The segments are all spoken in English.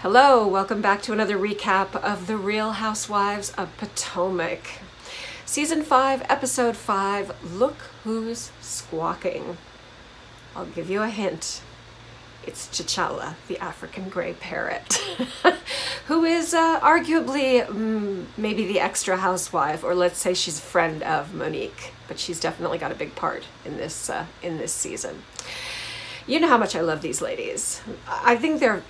Hello, welcome back to another recap of The Real Housewives of Potomac. Season 5, Episode 5, Look Who's Squawking. I'll give you a hint. It's T'Challa, the African gray parrot, who is arguably maybe the extra housewife, or let's say she's a friend of Monique, but she's definitely got a big part in this season. You know how much I love these ladies. I think they're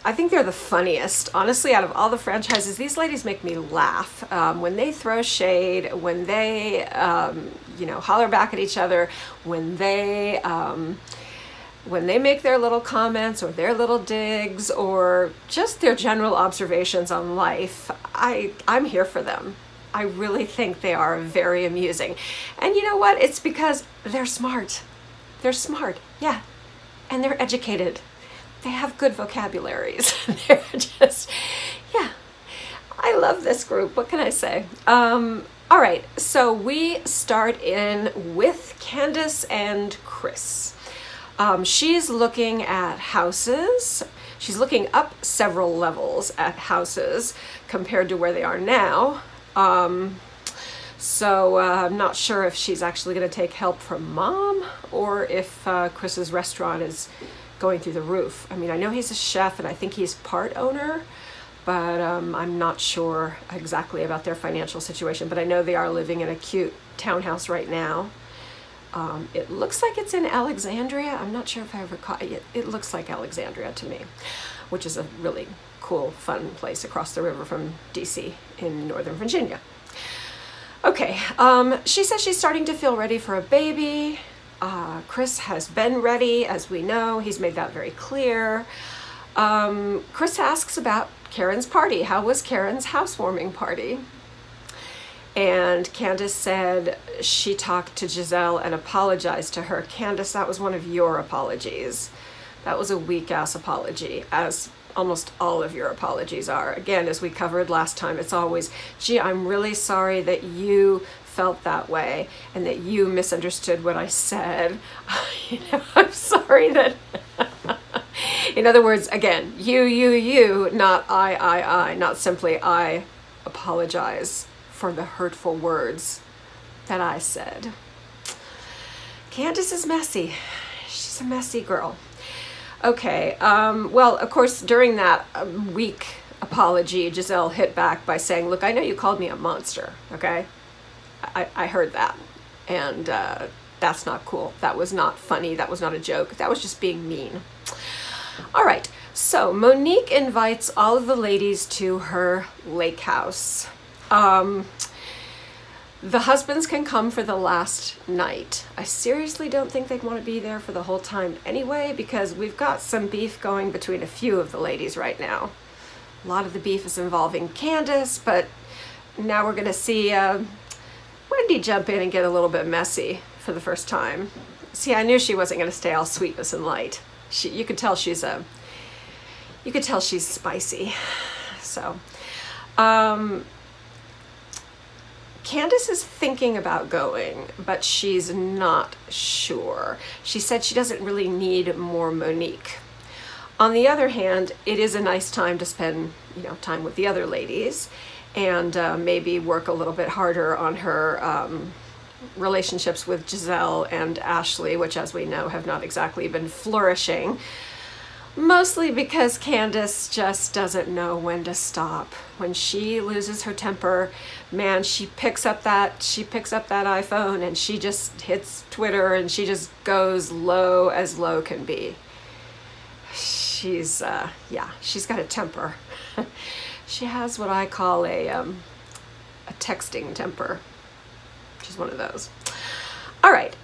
the funniest. Honestly, out of all the franchises, these ladies make me laugh. When they throw shade, when they holler back at each other, when they make their little comments or their little digs or just their general observations on life, I'm here for them. I really think they are very amusing. And you know what? It's because they're smart. They're smart, yeah. And they're educated. They have good vocabularies. They're just, yeah. I love this group. What can I say? All right, so we start in with Candace and Chris. She's looking at houses. She's looking up several levels at houses compared to where they are now. So I'm not sure if she's actually going to take help from Mom or if Chris's restaurant is going through the roof. I mean, I know he's a chef and I think he's part owner, but I'm not sure exactly about their financial situation. But I know they are living in a cute townhouse right now. It looks like it's in Alexandria. I'm not sure if I ever caught it. It looks like Alexandria to me, which is a really cool, fun place across the river from DC in Northern Virginia. Okay, she says she's starting to feel ready for a baby. Chris has been ready, as we know. He's made that very clear. Chris asks about Karen's party. How was Karen's housewarming party? And Candace said she talked to Gizelle and apologized to her. Candace, that was one of your apologies. That was a weak-ass apology, as almost all of your apologies are. Again, as we covered last time, it's always, gee, I'm really sorry that you felt that way and that you misunderstood what I said. I'm sorry that, in other words, again, you, not I, not simply I apologize for the hurtful words that I said. Candace is messy. She's a messy girl. Okay, well, of course, during that weak apology, Gizelle hit back by saying, look, I know you called me a monster, okay? I heard that, and that's not cool. That was not funny. That was not a joke. That was just being mean. All right, so Monique invites all of the ladies to her lake house. The husbands can come for the last night. I seriously don't think they'd want to be there for the whole time anyway, because we've got some beef going between a few of the ladies right now. A lot of the beef is involving Candace, but now we're going to see Wendy jump in and get a little bit messy for the first time. See, I knew she wasn't going to stay all sweetness and light. You could tell she's spicy. So, Candace is thinking about going, but she's not sure. She said she doesn't really need more Monique. On the other hand, it is a nice time to spend, time with the other ladies and maybe work a little bit harder on her relationships with Gizelle and Ashley, which, as we know, have not exactly been flourishing. Mostly because Candace just doesn't know when to stop. When she loses her temper, man, she picks up that iPhone and she just hits Twitter and she just goes low as low can be. She's got a temper. She has what I call a texting temper. She's one of those. All right.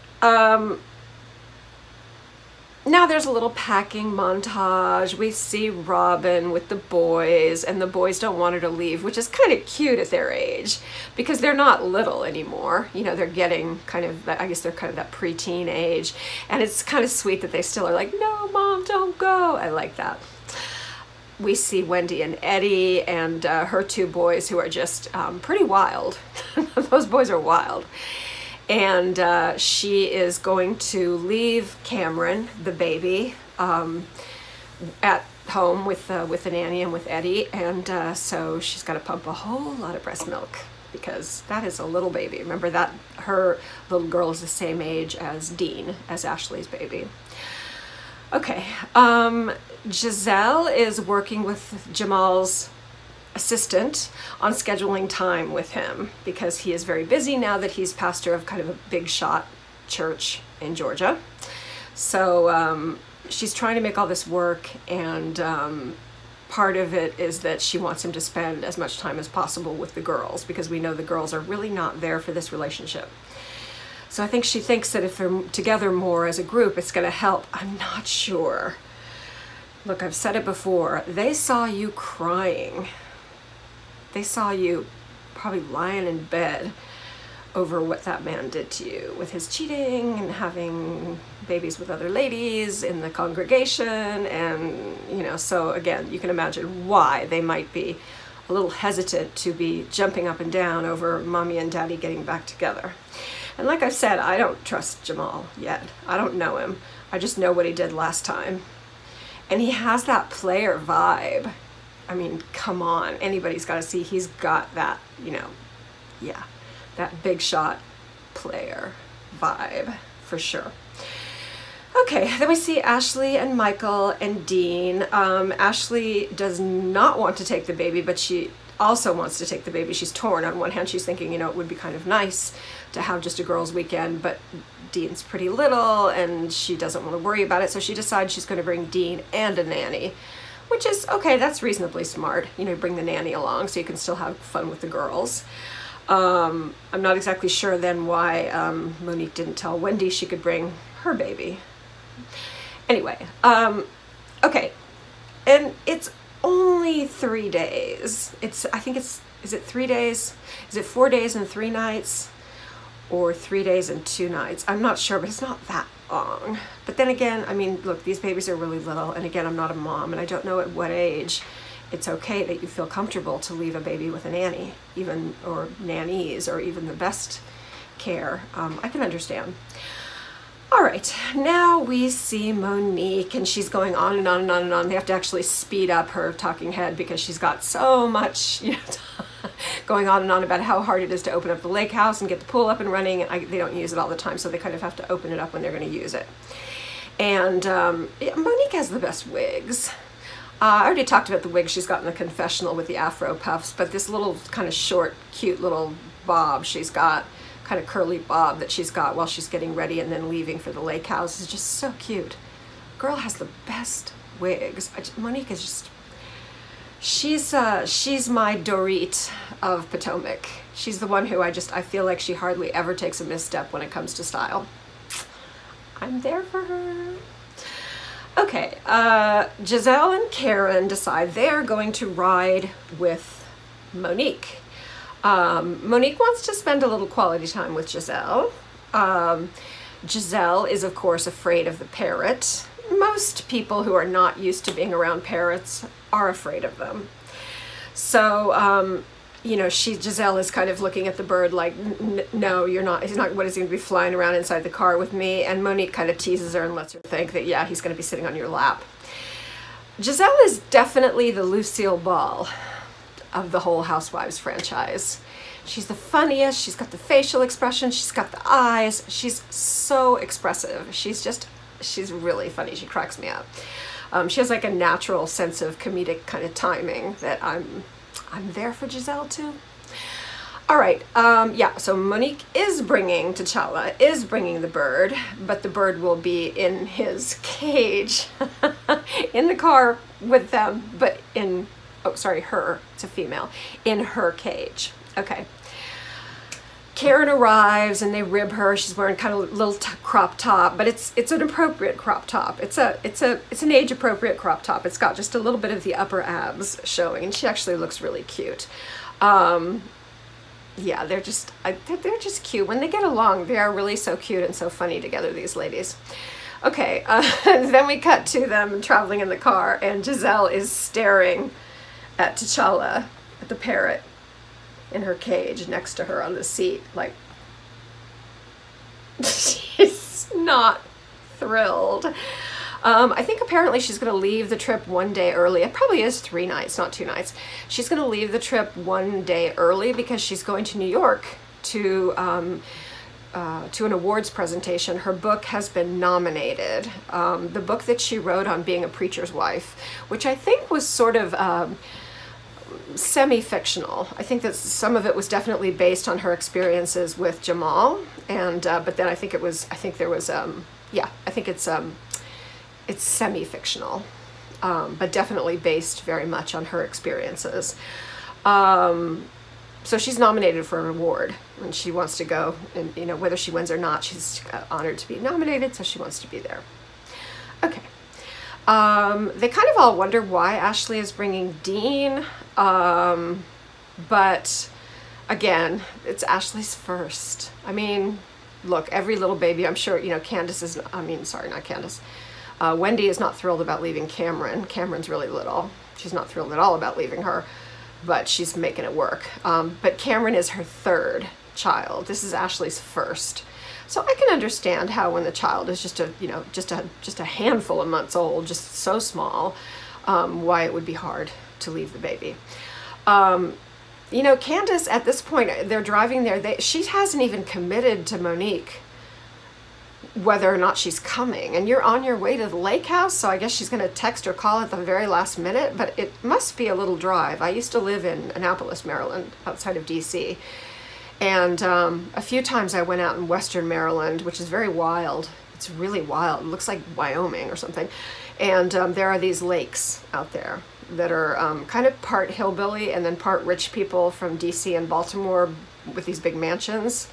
Now there's a little packing montage. We see Robyn with the boys, and the boys don't want her to leave, which is kind of cute at their age because they're not little anymore. They're getting kind of, I guess they're kind of that preteen age, and it's kind of sweet that they still are like, no, Mom, don't go. I like that. We see Wendy and Eddie and her two boys who are just pretty wild. Those boys are wild. And she is going to leave Cameron, the baby, at home with the nanny and with Eddie, and so she's got to pump a whole lot of breast milk because that is a little baby. Remember that her little girl is the same age as Dean, as Ashley's baby. Okay, Gizelle is working with Jamal's assistant on scheduling time with him because he is very busy now that he's pastor of kind of a big shot church in Georgia. So she's trying to make all this work, and part of it is that she wants him to spend as much time as possible with the girls because we know the girls are really not there for this relationship. So I think she thinks that if they're together more as a group, it's going to help. I'm not sure. Look, I've said it before. They saw you crying. They saw you probably lying in bed over what that man did to you with his cheating and having babies with other ladies in the congregation. And, you know, so again, you can imagine why they might be a little hesitant to be jumping up and down over mommy and daddy getting back together. And like I've said, I don't trust Jamal yet. I don't know him. I just know what he did last time. And he has that player vibe. I mean, come on. Anybody's got to see he's got that, you know, yeah, that big shot player vibe for sure. Okay, then we see Ashley and Michael and Dean. Ashley does not want to take the baby, but she also wants to take the baby. She's torn. On one hand, she's thinking, you know, it would be kind of nice to have just a girls' weekend, but Dean's pretty little and she doesn't want to worry about it. So she decides she's going to bring Dean and a nanny, which is okay. That's reasonably smart. You know, bring the nanny along so you can still have fun with the girls. I'm not exactly sure then why Monique didn't tell Wendy she could bring her baby. Anyway, okay, and it's only 3 days. I think is it 3 days? Is it 4 days and 3 nights? Or 3 days and 2 nights? I'm not sure, but it's not that long. But then again, I mean, look, these babies are really little, and again, I'm not a mom, and I don't know at what age it's okay that you feel comfortable to leave a baby with a nanny, even, or nannies, or even the best care. I can understand. All right, now we see Monique, and she's going on and on and on and on. They have to actually speed up her talking head because she's got so much, you know, going on and on about how hard it is to open up the lake house and get the pool up and running. They don't use it all the time, so they kind of have to open it up when they're going to use it. And Monique has the best wigs. I already talked about the wig she's got in the confessional with the afro puffs, but this little kind of short, cute little bob she's got, kind of curly bob that she's got while she's getting ready and then leaving for the lake house is just so cute. Girl has the best wigs. Monique is just, she's my Dorit of Potomac. She's the one who I feel like she hardly ever takes a misstep when it comes to style. I'm there for her. Okay, Gizelle and Karen decide they're going to ride with Monique. Monique wants to spend a little quality time with Gizelle. Gizelle is, of course, afraid of the parrot. Most people who are not used to being around parrots are afraid of them. So, you know, Gizelle is kind of looking at the bird like, no, you're not, he's not, what is he going to be flying around inside the car with me? And Monique kind of teases her and lets her think that, yeah, he's going to be sitting on your lap. Gizelle is definitely the Lucille Ball of the whole Housewives franchise. She's the funniest, she's got the facial expression, she's got the eyes, she's so expressive. She's really funny, she cracks me up. She has like a natural sense of comedic kind of timing that I'm there for Gizelle too. All right, yeah, so Monique is bringing, T'Challa is bringing the bird, but the bird will be in his cage, in the car with them, but in, oh, sorry, her, it's a female, in her cage. Okay. Karen arrives and they rib her. She's wearing kind of a little crop top, but it's an appropriate crop top. It's an age appropriate crop top. It's got just a little bit of the upper abs showing, and she actually looks really cute. Yeah, they're just cute. When they get along, they are really so cute and so funny together, these ladies. Okay, then we cut to them traveling in the car, and Gizelle is staring at T'Challa, at the parrot, in her cage next to her on the seat, like, she's not thrilled. I think apparently she's going to leave the trip one day early. It probably is 3 nights, not 2 nights. She's going to leave the trip one day early because she's going to New York to an awards presentation. Her book has been nominated. The book that she wrote on being a preacher's wife, which I think was sort of semi-fictional. I think that some of it was definitely based on her experiences with Jamal, and but then I think it's semi-fictional, but definitely based very much on her experiences. So she's nominated for an award, and she wants to go, and you know, whether she wins or not, she's honored to be nominated, so she wants to be there. Okay. They kind of all wonder why Ashley is bringing Dean, but again, it's Ashley's first. I mean, look, every little baby, I'm sure, you know, Candace is, I mean, sorry, not Candace. Wendy is not thrilled about leaving Cameron. Cameron's really little. She's not thrilled at all about leaving her, but she's making it work. But Cameron is her 3rd child. This is Ashley's first. So I can understand how when the child is just a handful of months old, just so small, why it would be hard to leave the baby. You know, Candace, at this point, they're driving there. She hasn't even committed to Monique whether or not she's coming. And you're on your way to the lake house, so I guess she's going to text or call at the very last minute, but it must be a little drive. I used to live in Annapolis, Maryland, outside of DC. And a few times I went out in Western Maryland, which is very wild. It's really wild. It looks like Wyoming or something. And there are these lakes out there that are kind of part hillbilly and then part rich people from DC and Baltimore with these big mansions.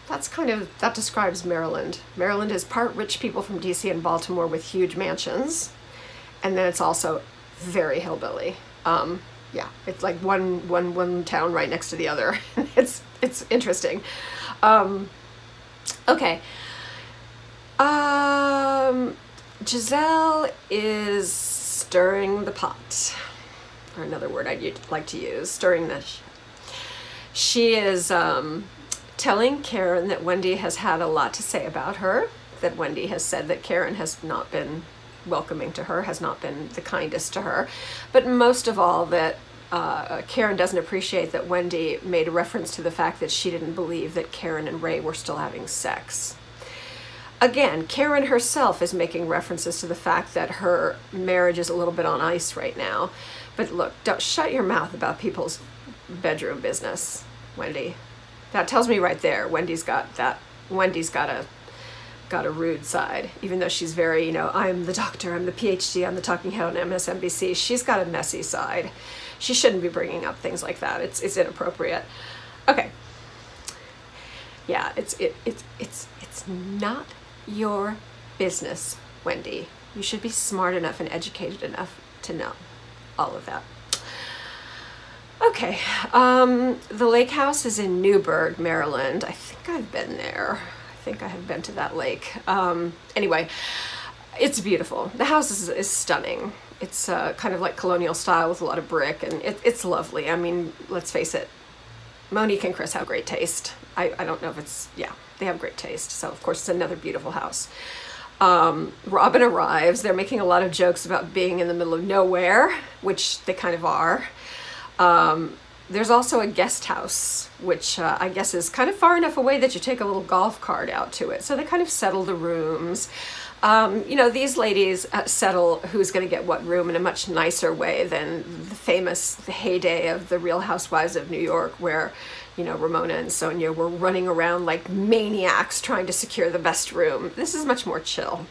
That describes Maryland. Maryland is part rich people from DC and Baltimore with huge mansions. And then it's also very hillbilly. Yeah, it's like one town right next to the other. It's interesting. Okay. Gizelle is stirring the pot, or another word I'd like to use, stirring the. She is telling Karen that Wendy has had a lot to say about her, that Wendy has said that Karen has not been welcoming to her, has not been the kindest to her, but most of all that Karen doesn't appreciate that Wendy made a reference to the fact that she didn't believe that Karen and Ray were still having sex. Again, Karen herself is making references to the fact that her marriage is a little bit on ice right now. But look, don't shut your mouth about people's bedroom business, Wendy. That tells me right there, Wendy's got a rude side, even though she's very, you know, I'm the doctor, I'm the PhD, I'm the talking head on MSNBC. She's got a messy side. She shouldn't be bringing up things like that. It's inappropriate. Okay. Yeah, it's not your business, Wendy. You should be smart enough and educated enough to know all of that. Okay, the lake house is in Newburgh, Maryland. I think I've been there. I think I have been to that lake. Anyway, it's beautiful. The house is stunning. It's kind of like colonial style with a lot of brick, and it's lovely. I mean, let's face it, Monique and Chris have great taste. I don't know if it's, yeah, they have great taste. So of course it's another beautiful house. Robyn arrives. They're making a lot of jokes about being in the middle of nowhere, which they kind of are. There's also a guest house, which I guess is kind of far enough away that you take a little golf cart out to it. So they kind of settle the rooms. You know, these ladies settle who's going to get what room in a much nicer way than the heyday of the Real Housewives of New York, where, you know, Ramona and Sonia were running around like maniacs trying to secure the best room. This is much more chill.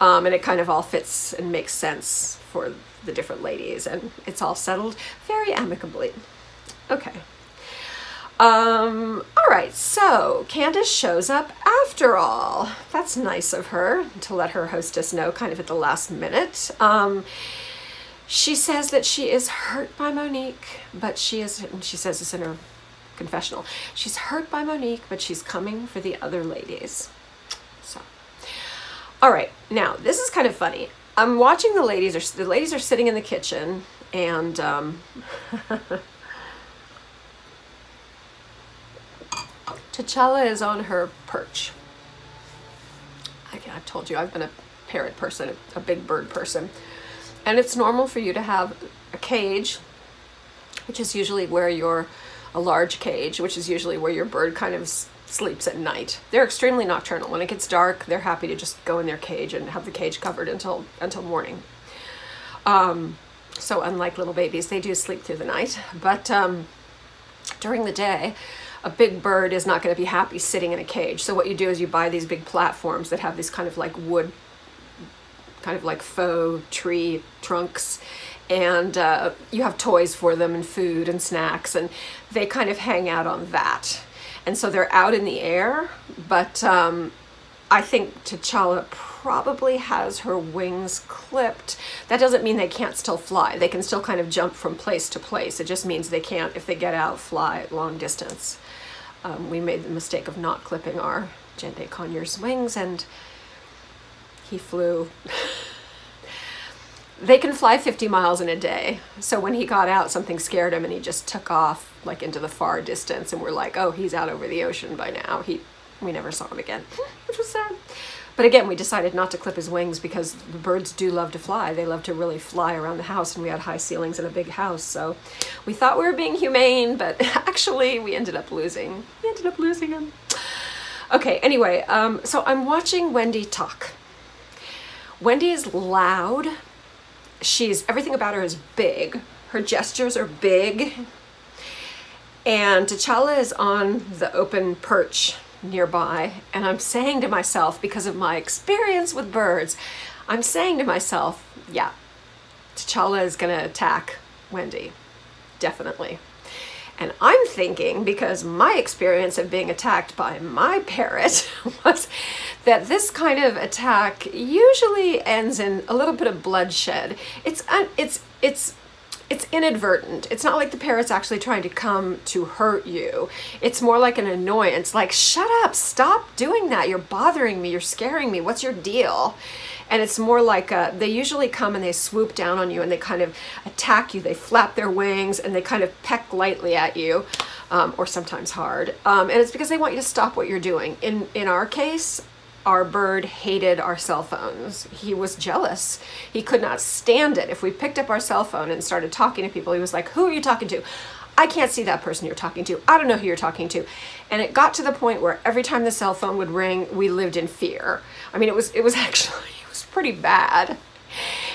And it kind of all fits and makes sense for the different ladies, and it's all settled very amicably. Okay. All right, so Candace shows up after all. That's nice of her to let her hostess know kind of at the last minute. She says that she is hurt by Monique, but she says this in her confessional. She's hurt by Monique, but she's coming for the other ladies. So, all right, now this is kind of funny. I'm watching the ladies are sitting in the kitchen, and T'Challa is on her perch. I've told you I've been a parrot person, a big bird person. And it's normal for you to have a cage, which is usually where a large cage, which is usually where your bird kind of sleeps at night. They're extremely nocturnal. When it gets dark, they're happy to just go in their cage and have the cage covered until morning. So unlike little babies, they do sleep through the night. But during the day, a big bird is not going to be happy sitting in a cage. So what you do is you buy these big platforms that have these kind of like wood, kind of like faux tree trunks, and you have toys for them and food and snacks, and they kind of hang out on that. And so they're out in the air, but I think T'Challa probably has her wings clipped. That doesn't mean they can't still fly. They can still kind of jump from place to place. It just means they can't, if they get out, fly long distance. We made the mistake of not clipping our Jende Conyers wings, and he flew. They can fly 50 miles in a day. So when he got out, something scared him and he just took off like into the far distance, and we're like, oh, he's out over the ocean by now. We never saw him again, which was sad. But again, we decided not to clip his wings because the birds do love to fly. They love to really fly around the house, and we had high ceilings and a big house. So we thought we were being humane, but actually we ended up losing. We ended up losing him. Okay, anyway, so I'm watching Wendy talk. Wendy is loud. Everything about her is big. Her gestures are big. And T'Challa is on the open perch nearby, and I'm saying to myself, because of my experience with birds, I'm saying to myself, yeah, T'Challa is gonna attack Wendy, definitely. And I'm thinking, because my experience of being attacked by my parrot was that this kind of attack usually ends in a little bit of bloodshed. It's inadvertent. It's not like the parrot's actually trying to come to hurt you. It's more like an annoyance, like, shut up, stop doing that. You're bothering me, you're scaring me, what's your deal? And it's more like they usually come and they swoop down on you and they kind of attack you. They flap their wings and they kind of peck lightly at you, or sometimes hard. And it's because they want you to stop what you're doing. In our case, our bird hated our cell phones. He was jealous. He could not stand it. If we picked up our cell phone and started talking to people, he was like, who are you talking to? I can't see that person you're talking to. I don't know who you're talking to. And it got to the point where every time the cell phone would ring, we lived in fear. I mean, it was pretty bad.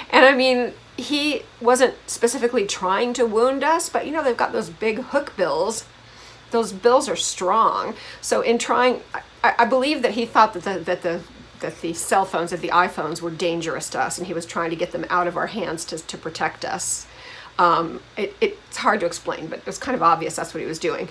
And I mean, he wasn't specifically trying to wound us, but you know, they've got those big hook bills. Those bills are strong. So in trying, I believe that he thought that the cell phones, that the iPhones were dangerous to us, and he was trying to get them out of our hands to protect us. It's hard to explain, but it was kind of obvious that's what he was doing.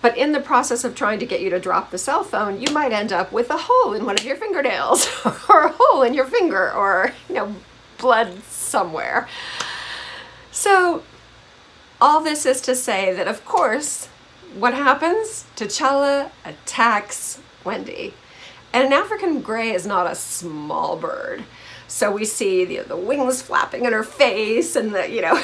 But in the process of trying to get you to drop the cell phone, you might end up with a hole in one of your fingernails or a hole in your finger, or, you know, blood somewhere. So all this is to say that, of course, what happens? T'Challa attacks Wendy. And an African gray is not a small bird. So we see the wings flapping in her face, and the, you know,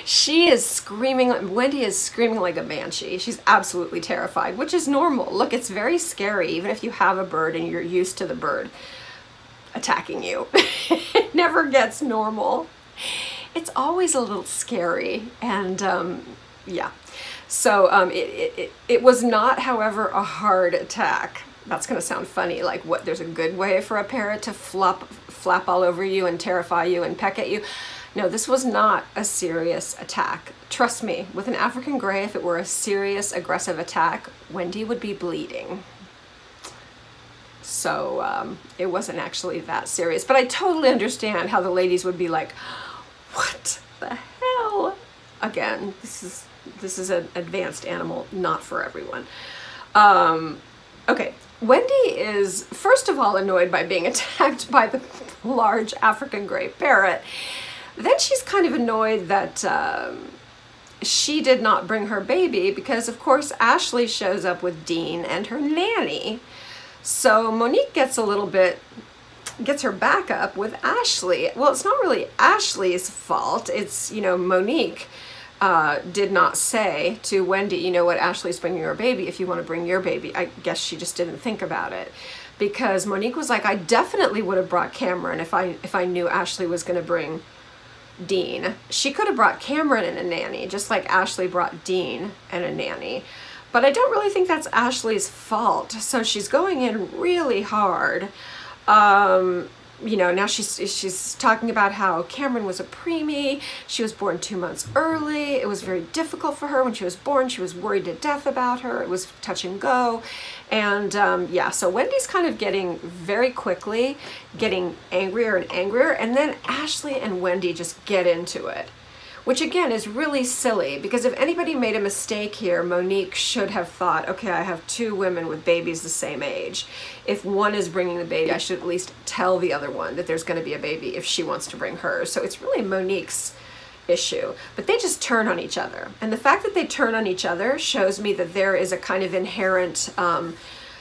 she is screaming. Wendy is screaming like a banshee. She's absolutely terrified, which is normal. Look, it's very scary, even if you have a bird and you're used to the bird attacking you. It never gets normal. It's always a little scary, and yeah. So it was not, however, a hard attack. That's going to sound funny, like what, there's a good way for a parrot to flap all over you and terrify you and peck at you. No, this was not a serious attack. Trust me, with an African gray, if it were a serious aggressive attack, Wendy would be bleeding. So it wasn't actually that serious. But I totally understand how the ladies would be like, what the hell? Again, this is an advanced animal, not for everyone. Okay, Wendy is, first of all, annoyed by being attacked by the large African gray parrot. Then she's kind of annoyed that she did not bring her baby because, of course, Ashley shows up with Dean and her nanny. So Monique gets her back up with Ashley. Well, it's not really Ashley's fault. It's, you know, Monique did not say to Wendy, you know what, Ashley's bringing her baby. If you want to bring your baby, I guess she just didn't think about it. because Monique was like, I definitely would have brought Cameron if I knew Ashley was going to bring Dean. She could have brought Cameron and a nanny, just like Ashley brought Dean and a nanny. But I don't really think that's Ashley's fault. So she's going in really hard. You know, now she's talking about how Cameron was a preemie. She was born 2 months early. It was very difficult for her when she was born. She was worried to death about her. It was touch and go. And yeah, so Wendy's kind of getting very quickly, getting angrier and angrier. And then Ashley and Wendy just get into it, which again is really silly, because if anybody made a mistake here, Monique should have thought, okay, I have 2 women with babies the same age. If one is bringing the baby, I should at least tell the other one that there's going to be a baby if she wants to bring hers. So it's really Monique's issue, but they just turn on each other. And the fact that they turn on each other shows me that there is a kind of inherent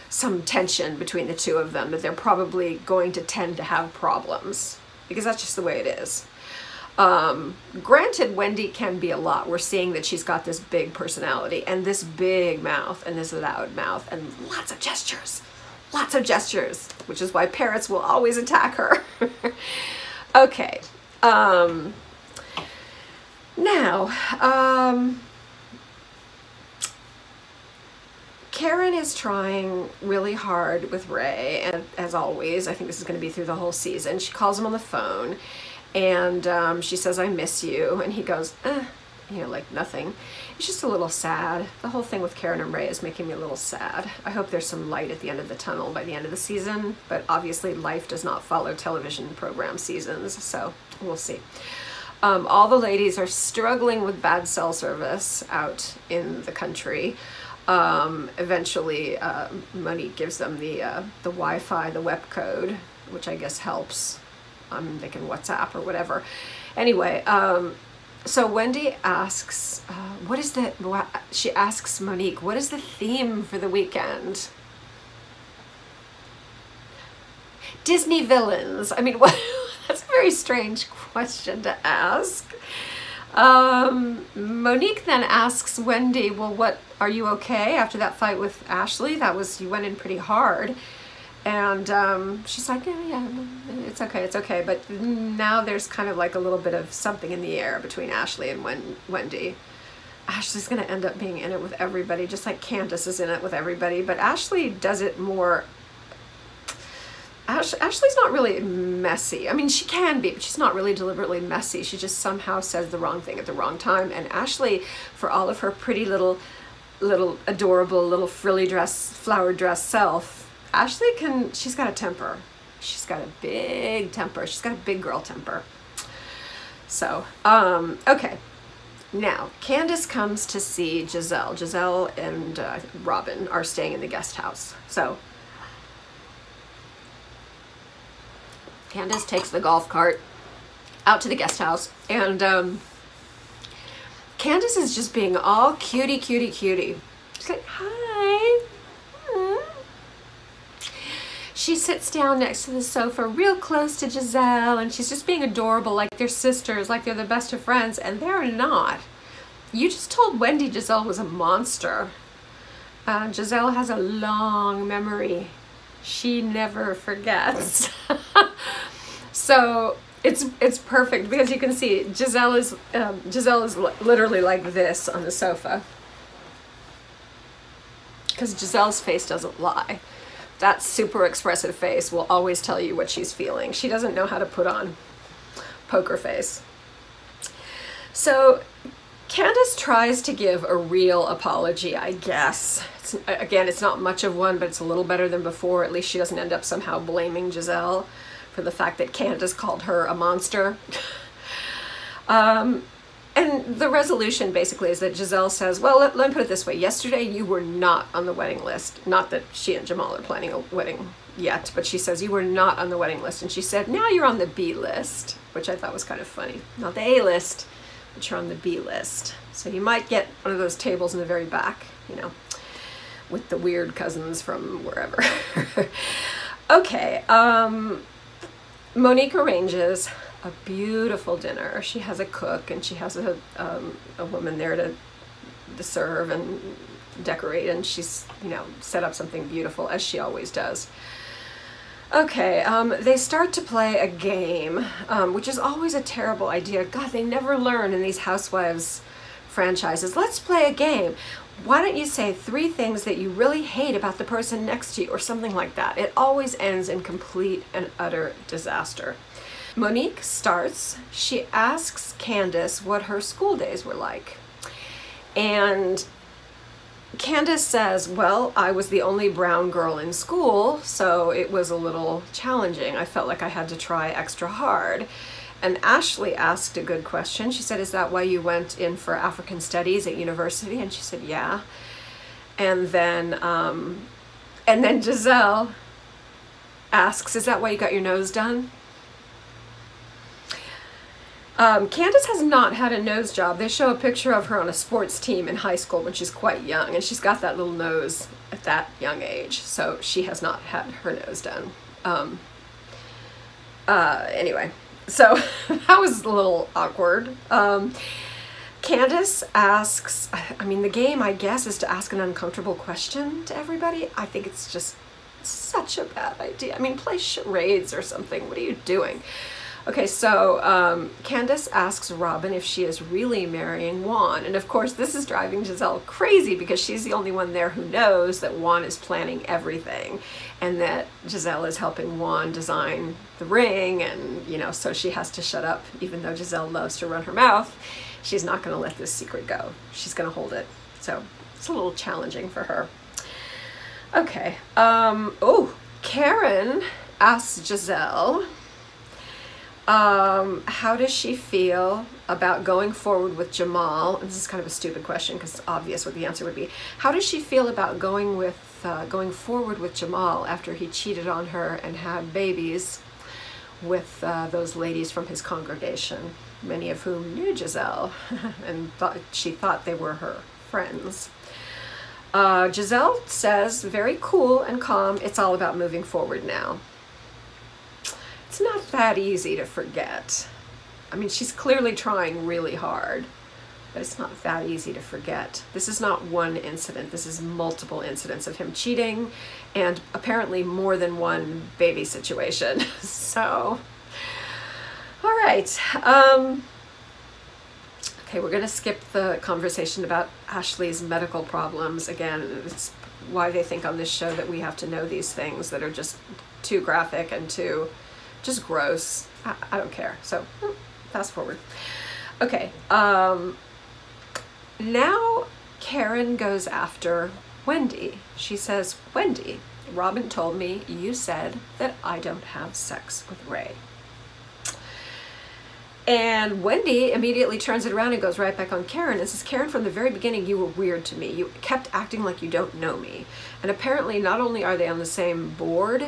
some tension between the 2 of them, that they're probably going to tend to have problems, because that's just the way it is. Granted, Wendy can be a lot. We're seeing that she's got this big personality and this big mouth and this loud mouth and lots of gestures, which is why parrots will always attack her. Okay. Now, Karen is trying really hard with Ray, and as always, I think this is going to be through the whole season. She calls him on the phone, and she says, I miss you, and he goes, you know, like nothing. It's just a little sad. The whole thing with Karen and Ray is making me a little sad. I hope there's some light at the end of the tunnel by the end of the season, but obviously life does not follow television program seasons, so we'll see. All the ladies are struggling with bad cell service out in the country. Eventually, Monique gives them the Wi-Fi, the web code, which I guess helps. They can WhatsApp or whatever. Anyway, so Wendy asks, she asks Monique, what is the theme for the weekend? Disney villains. I mean, what? That's a very strange question to ask. Monique then asks Wendy, well, what, are you okay after that fight with Ashley? You went in pretty hard. And she's like, yeah, it's okay. But now there's kind of like a little bit of something in the air between Ashley and Wendy. Ashley's going to end up being in it with everybody, just like Candace is in it with everybody. But Ashley does it more. Ashley's not really messy. I mean, she can be, but she's not really deliberately messy. She just somehow says the wrong thing at the wrong time. And Ashley, for all of her pretty little adorable little frilly dress, flower dress self, Ashley she's got a temper. She's got a big temper. She's got a big girl temper. So, okay. Now, Candace comes to see Gizelle. Gizelle and Robyn are staying in the guest house. So, Candace takes the golf cart out to the guest house, and Candace is just being all cutie. She's like, hi. She sits down next to the sofa real close to Gizelle, and she's just being adorable, like they're sisters, like they're the best of friends, and they're not. You just told Wendy Gizelle was a monster. Gizelle has a long memory. She never forgets. So it's perfect, because you can see Gizelle is literally like this on the sofa, because Giselle's face doesn't lie. That super expressive face will always tell you what she's feeling. She doesn't know how to put on poker face. So Candace tries to give a real apology, I guess. Again, it's not much of one, but it's a little better than before. At least she doesn't end up somehow blaming Gizelle for the fact that Candace called her a monster. And the resolution basically is that Gizelle says, well, let me put it this way. Yesterday you were not on the wedding list. Not that she and Jamal are planning a wedding yet, but she says you were not on the wedding list. And she said, now you're on the B list, which I thought was kind of funny. Not the A list, but you're on the B list. So you might get one of those tables in the very back, you know, with the weird cousins from wherever. Okay, Monique arranges a beautiful dinner. She has a cook, and she has a woman there to serve and decorate, and she's, you know, set up something beautiful, as she always does. Okay, they start to play a game, which is always a terrible idea. God, they never learn in these Housewives franchises. Let's play a game. Why don't you say 3 things that you really hate about the person next to you, or something like that. It always ends in complete and utter disaster. Monique starts. She asks Candace what her school days were like. And Candace says, well, I was the only brown girl in school, so it was a little challenging. I felt like I had to try extra hard. And Ashley asked a good question. She said, is that why you went in for African studies at university? And she said, yeah. And then Gizelle asks, is that why you got your nose done? Candace has not had a nose job. They show a picture of her on a sports team in high school when she's quite young, and she's got that little nose at that young age, so she has not had her nose done. Anyway, so that was a little awkward. Candace asks, I mean, the game, I guess, is to ask an uncomfortable question to everybody. I think it's just such a bad idea. I mean, play charades or something. What are you doing? Okay, so Candace asks Robyn if she is really marrying Juan. And of course, this is driving Gizelle crazy because she's the only one there who knows that Juan is planning everything and that Gizelle is helping Juan design the ring. And, you know, so she has to shut up. Even though Gizelle loves to run her mouth, she's not going to let this secret go. She's going to hold it. So it's a little challenging for her. Okay. Oh, Karen asks Gizelle, how does she feel about going forward with Jamal? And this is kind of a stupid question because it's obvious what the answer would be. How does she feel about going forward with Jamal after he cheated on her and had babies with those ladies from his congregation, many of whom knew Gizelle and she thought they were her friends? Gizelle says, very cool and calm, it's all about moving forward now. It's not that easy to forget. I mean, she's clearly trying really hard, but it's not that easy to forget. This is not one incident. This is multiple incidents of him cheating and apparently more than one baby situation. So, all right. Okay, we're going to skip the conversation about Ashley's medical problems. Again, it's why they think on this show that we have to know these things that are just too graphic and too just gross. I don't care. So fast forward. Okay. Now Karen goes after Wendy. She says, Wendy, Robyn told me you said that I don't have sex with Ray. And Wendy immediately turns it around and goes right back on Karen and says, Karen, from the very beginning, you were weird to me. You kept acting like you don't know me. And apparently not only are they on the same board,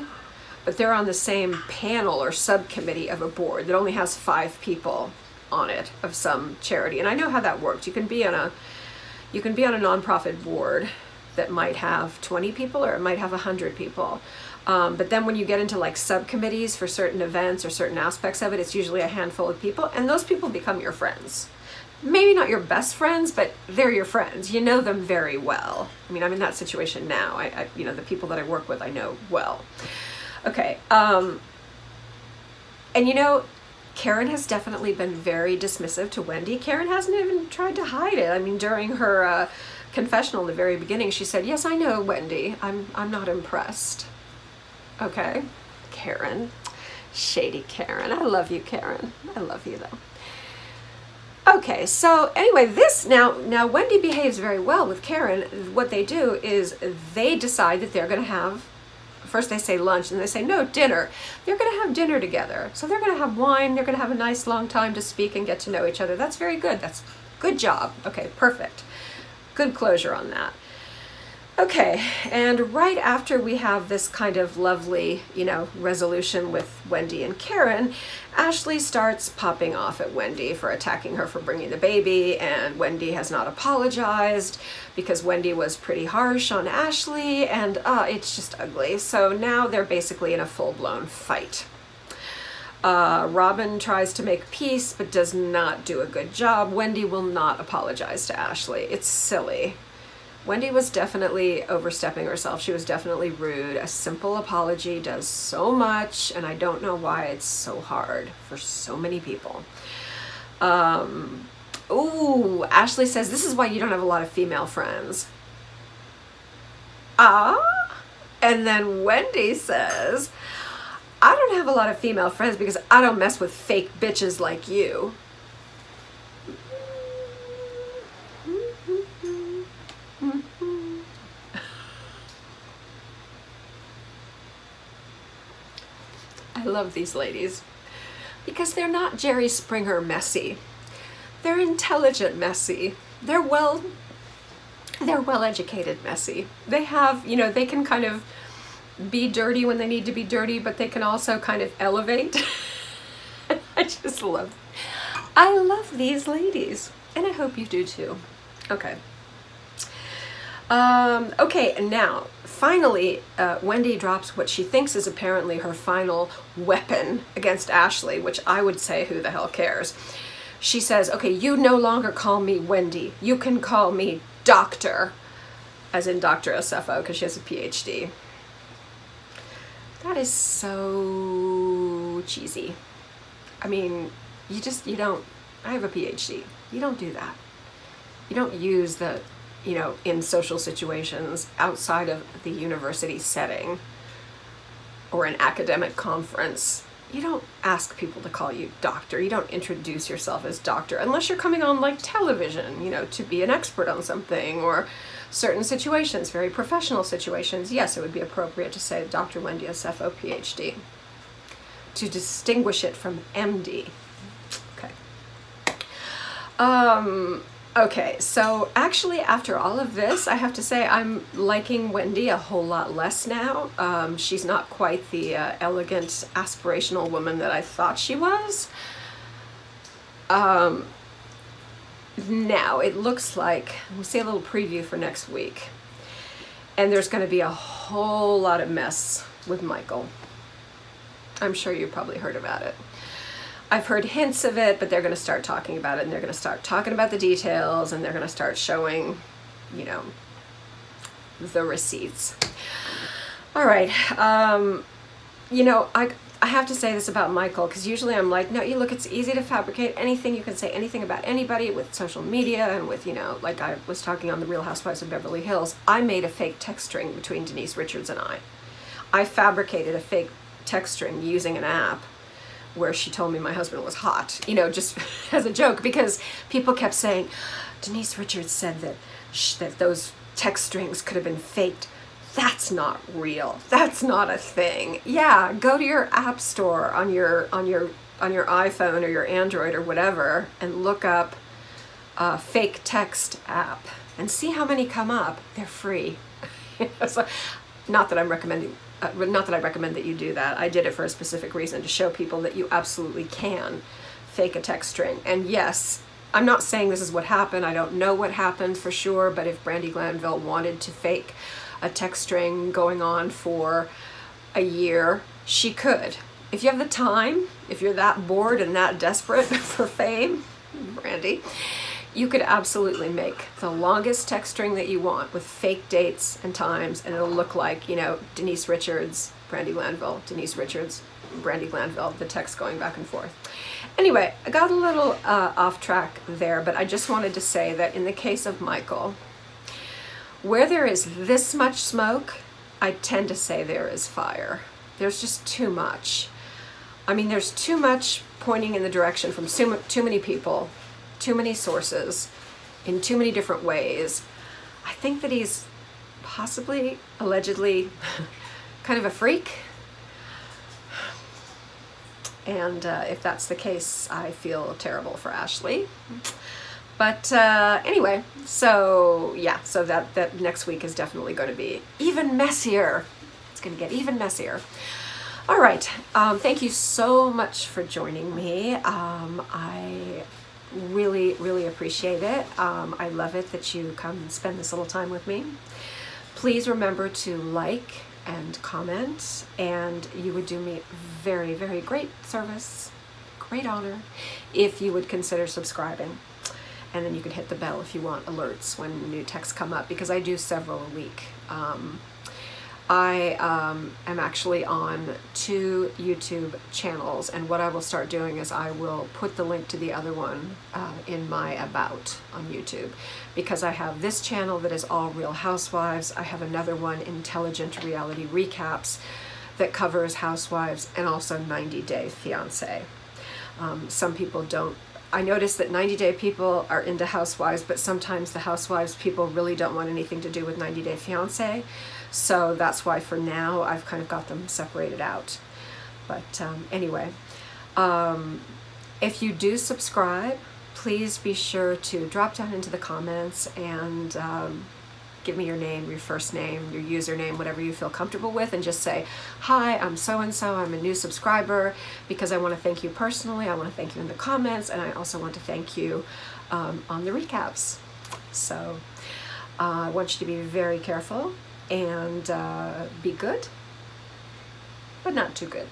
but they're on the same panel or subcommittee of a board that only has 5 people on it of some charity. And I know how that works. You can be on a nonprofit board that might have 20 people or it might have 100 people. But then when you get into like subcommittees for certain events or certain aspects of it, it's usually a handful of people, and those people become your friends. Maybe not your best friends, but they're your friends. You know them very well. I mean, I'm in that situation now. You know, the people that I work with, I know well. Okay, and you know, Karen has definitely been very dismissive to Wendy. Karen hasn't even tried to hide it. I mean, during her confessional in the very beginning, she said, yes, I know, Wendy, I'm not impressed. Okay, Karen, shady Karen. I love you, Karen. I love you, though. Okay, so anyway, now Wendy behaves very well with Karen. What they do is they decide that they're going to have, first they say lunch, and they say, no, dinner. They're going to have dinner together. So they're going to have wine. They're going to have a nice long time to speak and get to know each other. That's very good. That's good job. Okay, perfect. Good closure on that. Okay, and right after we have this kind of lovely, you know, resolution with Wendy and Karen, Ashley starts popping off at Wendy for attacking her for bringing the baby, and Wendy has not apologized because Wendy was pretty harsh on Ashley, and it's just ugly. So now they're basically in a full-blown fight. Robyn tries to make peace but does not do a good job. Wendy will not apologize to Ashley. It's silly. Wendy was definitely overstepping herself. She was definitely rude. A simple apology does so much, and I don't know why it's so hard for so many people. Ooh, Ashley says, this is why you don't have a lot of female friends. And then Wendy says, I don't have a lot of female friends because I don't mess with fake bitches like you. I love these ladies because they're not Jerry Springer messy. They're intelligent messy. They're well educated messy. They have, you know, they can kind of be dirty when they need to be dirty, but they can also kind of elevate. I love these ladies, and I hope you do too. Okay. Okay, and now, finally, Wendy drops what she thinks is apparently her final weapon against Ashley, which I would say, who the hell cares? She says, okay, you no longer call me Wendy. You can call me Doctor, as in Dr. Osefo, because she has a PhD. That is so cheesy. I mean, you don't, I have a PhD. You don't do that. You don't use the, you know, in social situations outside of the university setting or an academic conference. You don't ask people to call you doctor. You don't introduce yourself as doctor unless you're coming on like television, you know, to be an expert on something or certain situations, very professional situations. Yes, it would be appropriate to say Dr. Wendy Osefo, PhD, to distinguish it from MD. Okay. Okay, so actually after all of this, I have to say I'm liking Wendy a whole lot less now. She's not quite the elegant, aspirational woman that I thought she was. Now, it looks like, we'll see a little preview for next week, and there's going to be a whole lot of mess with Michael. I'm sure you've probably heard about it. I've heard hints of it, but they're going to start talking about it, and they're going to start talking about the details, and they're going to start showing, you know, the receipts. All right. You know, I have to say this about Michael, because usually I'm like, no, you look, it's easy to fabricate anything. You can say anything about anybody with social media and with, you know, like I was talking on The Real Housewives of Beverly Hills. I made a fake text string between Denise Richards and I. I fabricated a fake text string using an app where she told me my husband was hot, you know, just as a joke, because people kept saying, Denise Richards said that that those text strings could have been faked. That's not real. That's not a thing. Yeah, go to your app store on your iPhone or your Android or whatever and look up a fake text app and see how many come up. They're free. So, not that I'm recommending. Not that I recommend that you do that. I did it for a specific reason, to show people that you absolutely can fake a text string. And yes, I'm not saying this is what happened. I don't know what happened for sure, but if Brandi Glanville wanted to fake a text string going on for a year, she could. If you have the time, if you're that bored and that desperate for fame, Brandi, you could absolutely make the longest text string that you want with fake dates and times, and it'll look like, you know, Denise Richards, Brandi Glanville, Denise Richards, Brandi Glanville, the text going back and forth. Anyway, I got a little off track there, but I just wanted to say that in the case of Michael, where there is this much smoke, I tend to say there is fire. There's just too much. I mean, there's too much pointing in the direction from too many people, too many sources, in too many different ways. I think that he's possibly, allegedly, kind of a freak. And if that's the case, I feel terrible for Ashley. But anyway, so yeah, so that next week is definitely going to be even messier. It's going to get even messier. All right, thank you so much for joining me. I really appreciate it. I love it that you come and spend this little time with me. Please remember to like and comment, and you would do me very great service, great honor, if you would consider subscribing. and then you can hit the bell if you want alerts when new texts come up, because I do several a week. I am actually on 2 YouTube channels, and what I will start doing is I will put the link to the other one in my about on YouTube, because I have this channel that is all Real Housewives. I have another one, Intelligent Reality Recaps, that covers Housewives and also 90 Day Fiancé. Some people don't. I notice that 90 Day people are into Housewives, but sometimes the Housewives people really don't want anything to do with 90 Day Fiancé. So that's why for now I've kind of got them separated out. But anyway, if you do subscribe, please be sure to drop down into the comments and give me your name, your first name, your username, whatever you feel comfortable with, and just say, hi, I'm so-and-so, I'm a new subscriber, because I want to thank you personally, I want to thank you in the comments, and I also want to thank you on the recaps. So I want you to be very careful and be good, but not too good.